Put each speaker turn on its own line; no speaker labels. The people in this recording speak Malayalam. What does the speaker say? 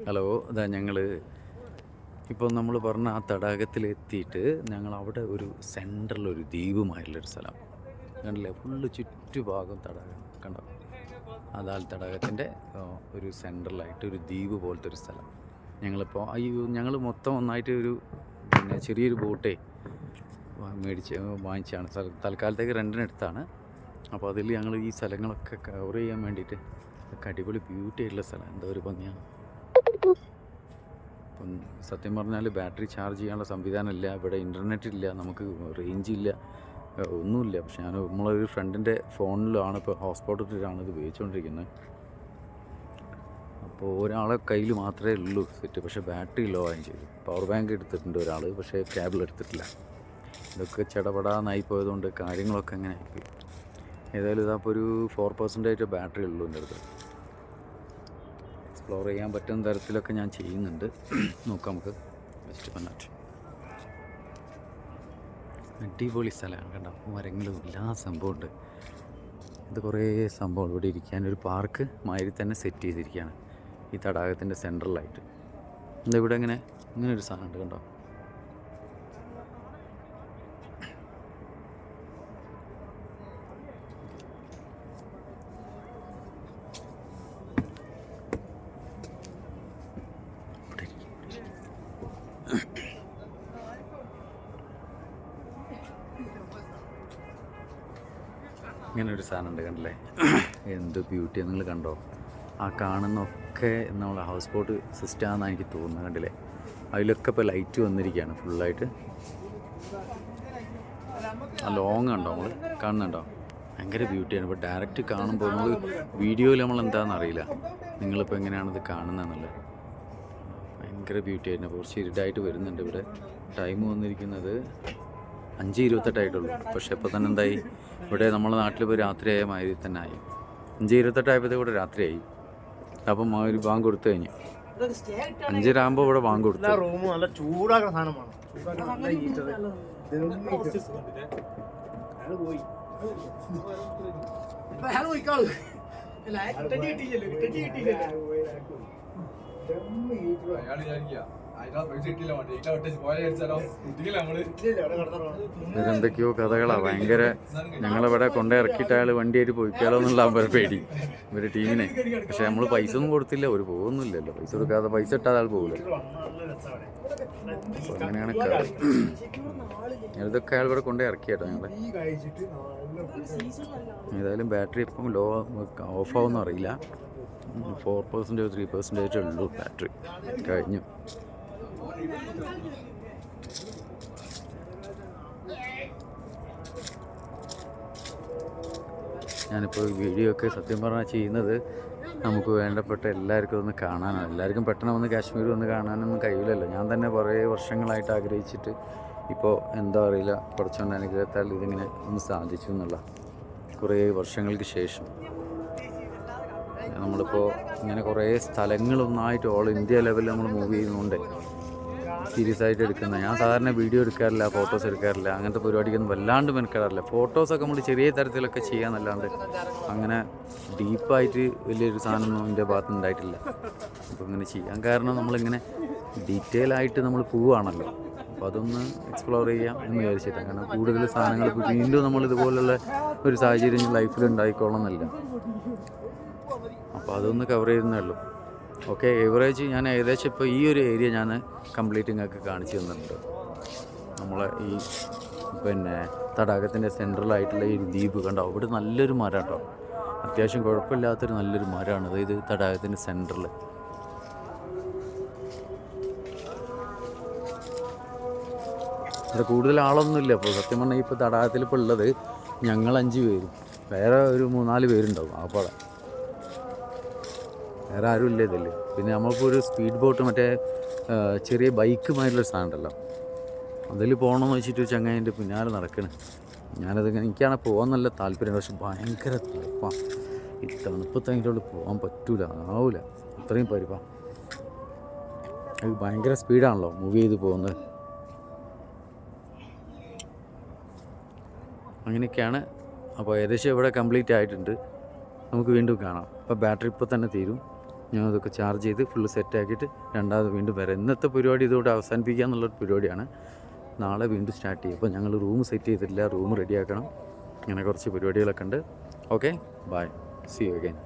ഹലോ, അതാ ഞങ്ങൾ ഇപ്പോൾ നമ്മൾ പറഞ്ഞ ആ തടാകത്തിലെത്തിയിട്ട് ഞങ്ങൾ അവിടെ ഒരു സെൻറ്ററിലൊരു ദ്വീപുമായിട്ടുള്ളൊരു സ്ഥലം കണ്ടില്ലേ. ഫുള്ള് ചുറ്റുഭാഗം തടാകം കണ്ടോ. അതാൽ തടാകത്തിൻ്റെ ഒരു സെൻറ്ററിലായിട്ട് ഒരു ദ്വീപ് പോലത്തെ ഒരു സ്ഥലം. ഞങ്ങളിപ്പോൾ ഞങ്ങൾ മൊത്തം ഒന്നായിട്ട് ഒരു ചെറിയൊരു ബോട്ടേ വാങ്ങിച്ചാണ്. തൽക്കാലത്തേക്ക് റെൻറ്റിനെടുത്താണ്. അപ്പോൾ അതിൽ ഞങ്ങൾ ഈ സ്ഥലങ്ങളൊക്കെ കവർ ചെയ്യാൻ വേണ്ടിയിട്ട് അടിപൊളി ബ്യൂട്ടി ആയിട്ടുള്ള സ്ഥലം, എന്താ ഒരു ഭംഗിയാണ്. അപ്പം സത്യം പറഞ്ഞാൽ ബാറ്ററി ചാർജ് ചെയ്യാനുള്ള സംവിധാനമില്ല ഇവിടെ, ഇൻ്റർനെറ്റ് ഇല്ല, നമുക്ക് റേഞ്ച് ഇല്ല, ഒന്നുമില്ല. പക്ഷെ നമ്മളൊരു ഫ്രണ്ടിൻ്റെ ഫോണിലാണ് ഇപ്പോൾ ഹോട്ട്സ്പോട്ട് ഇട്ടിട്ടാണ് ഇത് ഉപയോഗിച്ചുകൊണ്ടിരിക്കുന്നത്. അപ്പോൾ ഒരാളെ കയ്യിൽ മാത്രമേ ഉള്ളൂ സെറ്റ്, പക്ഷേ ബാറ്ററി ലോ ആയും ചെയ്തു. പവർ ബാങ്ക് എടുത്തിട്ടുണ്ട് ഒരാൾ, പക്ഷേ കേബിൾ എടുത്തിട്ടില്ല. ഇതൊക്കെ ചടപടാന്നായി പോയതുകൊണ്ട് കാര്യങ്ങളൊക്കെ അങ്ങനെ ആയിപ്പോയി. ഏതായാലും ഇതപ്പോൾ ഒരു 4% ബാറ്ററി ഉള്ളൂ എൻ്റെ അടുത്ത്. എക്സ്പ്ലോർ ചെയ്യാൻ പറ്റുന്ന തരത്തിലൊക്കെ ഞാൻ ചെയ്യുന്നുണ്ട്. നോക്കാം നമുക്ക്. വെസ്റ്റ് പന്നാറ്റ് അടിപൊളി സ്ഥലമാണ് കണ്ടോ. മരങ്ങളും എല്ലാ സംഭവമുണ്ട്. ഇത് കുറേ സംഭവം ഇവിടെ ഇരിക്കാനൊരു പാർക്ക് മാതിരി തന്നെ സെറ്റ് ചെയ്തിരിക്കുകയാണ് ഈ തടാകത്തിൻ്റെ സെൻട്രലായിട്ട്. എന്താ ഇവിടെ ഇങ്ങനെ ഒരു സാധനമുണ്ട് കണ്ടോ. ഇങ്ങനൊരു സാധനമുണ്ട് കണ്ടില്ലേ. എന്ത് ബ്യൂട്ടിയാണ്, നിങ്ങൾ കണ്ടോ. ആ കാണുന്നൊക്കെ നമ്മൾ ഹൗസ് ബോട്ട് സിസ്റ്റമാണെന്നാണ് എനിക്ക് തോന്നുന്നത്. കണ്ടില്ലേ, അതിലൊക്കെ ഇപ്പോൾ ലൈറ്റ് വന്നിരിക്കുകയാണ് ഫുള്ളായിട്ട്. ആ ലോങ് കണ്ടോ, നമ്മൾ കാണുന്നുണ്ടോ, ഭയങ്കര ബ്യൂട്ടിയാണ്. ഇപ്പോൾ ഡയറക്റ്റ് കാണുമ്പോൾ നമ്മൾ വീഡിയോയിൽ നമ്മൾ എന്താണെന്ന് അറിയില്ല, നിങ്ങളിപ്പോൾ എങ്ങനെയാണിത് കാണുന്നതെന്നുള്ളത്. ഭയങ്കര ബ്യൂട്ടി ആയിരുന്നു. കുറച്ച് ഇരുട്ടായിട്ട് വരുന്നുണ്ട് ഇവിടെ. ടൈം വന്നിരിക്കുന്നത് 5:28 പക്ഷേ ഇപ്പോൾ തന്നെ എന്തായി, ഇവിടെ നമ്മളെ നാട്ടിൽ ഇപ്പോൾ രാത്രിയായ മാതിരി തന്നെ ആയി. 5:28 ഇവിടെ രാത്രിയായി. അപ്പം ഒരു ബാങ്ക് കൊടുത്തു കഴിഞ്ഞു. 5:30 ഇവിടെ ബാങ്ക് കൊടുത്തു. ഇവരെന്തൊക്കെയോ കഥകളാണ്. ഭയങ്കര ഞങ്ങളിവിടെ കൊണ്ടേ ഇറക്കിയിട്ട് അയാൾ വണ്ടിയായിട്ട് പോയിക്കാലോ എന്നുള്ള ഒരു പേടി ഇവരുടെ ടീമിനെ. പക്ഷെ നമ്മൾ പൈസ ഒന്നും കൊടുത്തില്ല, ഒരു പോകുന്നില്ലല്ലോ. പൈസ കൊടുക്കാതെ, പൈസ ഇട്ടാതെ ആൾ പോകില്ല. അപ്പോൾ അങ്ങനെയാണ് ഇതൊക്കെ അയാൾ ഇവിടെ കൊണ്ടേ ഇറക്കിയാട്ടോ ഞങ്ങൾ. ഏതായാലും ബാറ്ററി ഇപ്പം ലോ ഓഫാവുമെന്ന് അറിയില്ല. 4% 3% ഉള്ളൂ ബാറ്ററി, കഴിഞ്ഞു. ഞാനിപ്പോൾ വീഡിയോ ഒക്കെ സത്യം പറഞ്ഞാൽ ചെയ്യുന്നത് നമുക്ക് വേണ്ടപ്പെട്ട എല്ലാവർക്കും ഒന്ന് കാണാനാണ്. എല്ലാവർക്കും പെട്ടെന്ന് വന്ന് കാശ്മീർ വന്ന് കാണാനൊന്നും കഴിയില്ലല്ലോ. ഞാൻ തന്നെ കുറേ വർഷങ്ങളായിട്ട് ആഗ്രഹിച്ചിട്ട് ഇപ്പോൾ എന്താ അറിയില്ല, കുറച്ചുകൊണ്ട് അനുഗ്രഹത്താൽ ഇതിങ്ങനെ ഒന്ന് സാധിച്ചു എന്നുള്ള. കുറേ വർഷങ്ങൾക്ക് ശേഷം നമ്മളിപ്പോൾ ഇങ്ങനെ കുറേ സ്ഥലങ്ങളൊന്നായിട്ട് ഓൾ ഇന്ത്യ ലെവലിൽ നമ്മൾ മൂവ് ചെയ്യുന്നതുകൊണ്ട് സീരിയസ് ആയിട്ട് എടുക്കുന്നത്. ഞാൻ സാധാരണ വീഡിയോ എടുക്കാറില്ല, ഫോട്ടോസ് എടുക്കാറില്ല, അങ്ങനത്തെ പരിപാടിക്കൊന്നും വല്ലാണ്ട് മെനക്കെടാറില്ല. ഫോട്ടോസൊക്കെ നമ്മൾ ചെറിയ തരത്തിലൊക്കെ ചെയ്യാമെന്നല്ലാണ്ട് അങ്ങനെ ഡീപ്പായിട്ട് വലിയൊരു സാധനമൊന്നും എൻ്റെ ഭാഗത്ത് ഉണ്ടായിട്ടില്ല. അപ്പോൾ ഇങ്ങനെ ചെയ്യാൻ കാരണം നമ്മളിങ്ങനെ ഡീറ്റെയിൽ ആയിട്ട് നമ്മൾ പോവുകയാണല്ലോ, അപ്പോൾ അതൊന്ന് എക്സ്പ്ലോർ ചെയ്യാം എന്ന് വിചാരിച്ചിട്ട്. കാരണം കൂടുതൽ സാധനങ്ങൾ വീണ്ടും നമ്മൾ ഇതുപോലുള്ള ഒരു സാഹചര്യം ലൈഫിൽ ഉണ്ടായിക്കോളണമെന്നില്ല. അപ്പോൾ അതൊന്ന് കവർ ചെയ്യുന്നേ ഉള്ളൂ. ഓക്കെ, എവറേജ് ഞാൻ ഏകദേശം ഇപ്പോൾ ഈ ഒരു ഏരിയ ഞാൻ കംപ്ലീറ്റ് നിങ്ങൾക്ക് കാണിച്ചു തന്നിട്ടുണ്ട്. നമ്മളെ ഈ തടാകത്തിൻ്റെ സെൻട്രലായിട്ടുള്ള ഈ ദ്വീപ് കണ്ടോ. ഇവിടെ നല്ലൊരു മരം കേട്ടോ, അത്യാവശ്യം കുഴപ്പമില്ലാത്തൊരു നല്ലൊരു മരമാണ്. അതായത് തടാകത്തിൻ്റെ സെൻറ്ററിൽ. ഇവിടെ കൂടുതൽ ആളൊന്നുമില്ല. അപ്പോൾ സത്യം പറഞ്ഞാൽ ഇപ്പോൾ തടാകത്തിൽ ഇപ്പോൾ ഉള്ളത് ഞങ്ങൾ 5 പേരും, വേറെ ഒരു 3-4 പേരുണ്ടാവും അപ്പോൾ വേറെ ആരും ഇല്ല ഇതിൽ. പിന്നെ നമ്മളിപ്പോൾ ഒരു സ്പീഡ് ബോട്ട്, മറ്റേ ചെറിയ ബൈക്ക് മാതിരിയുള്ളൊരു സാധനം ഉണ്ടല്ലോ, അതിൽ പോകണമെന്ന് വെച്ചിട്ട് ചങ്ങാതിൻ്റെ പിന്നാലെ നടക്കണം. എനിക്കാണെങ്കിൽ പോകാൻ നല്ല താല്പര്യമുണ്ട്, പക്ഷെ ഭയങ്കര തണുപ്പാണ്. ഈ തണുപ്പത്ത് അതിൻ്റെ ഉള്ളിൽ പോകാൻ പറ്റൂല, ആവില്ല, അത്രയും പരിപ്പാണ്. അത് ഭയങ്കര സ്പീഡാണല്ലോ മൂവ് ചെയ്ത് പോകുന്നത്. അങ്ങനെയൊക്കെയാണ്. അപ്പോൾ ഏകദേശം ഇവിടെ കംപ്ലീറ്റ് ആയിട്ടുണ്ട്. നമുക്ക് വീണ്ടും കാണാം. അപ്പോൾ ബാറ്ററി ഇപ്പോൾ തന്നെ തീരും. ഞാൻ അതൊക്കെ ചാർജ് ചെയ്ത് ഫുള്ള് സെറ്റാക്കിയിട്ട് രണ്ടാമത് വീണ്ടും വരാം. ഇന്നത്തെ പരിപാടി ഇതോടെ അവസാനിപ്പിക്കുക എന്നുള്ളൊരു പരിപാടിയാണ്. നാളെ വീണ്ടും സ്റ്റാർട്ട് ചെയ്യും. അപ്പോൾ ഞങ്ങൾ റൂം സെറ്റ് ചെയ്തിട്ടില്ല, റൂം റെഡിയാക്കണം. അങ്ങനെ കുറച്ച് പരിപാടികളൊക്കെ ഉണ്ട്. Okay, bye, see you again.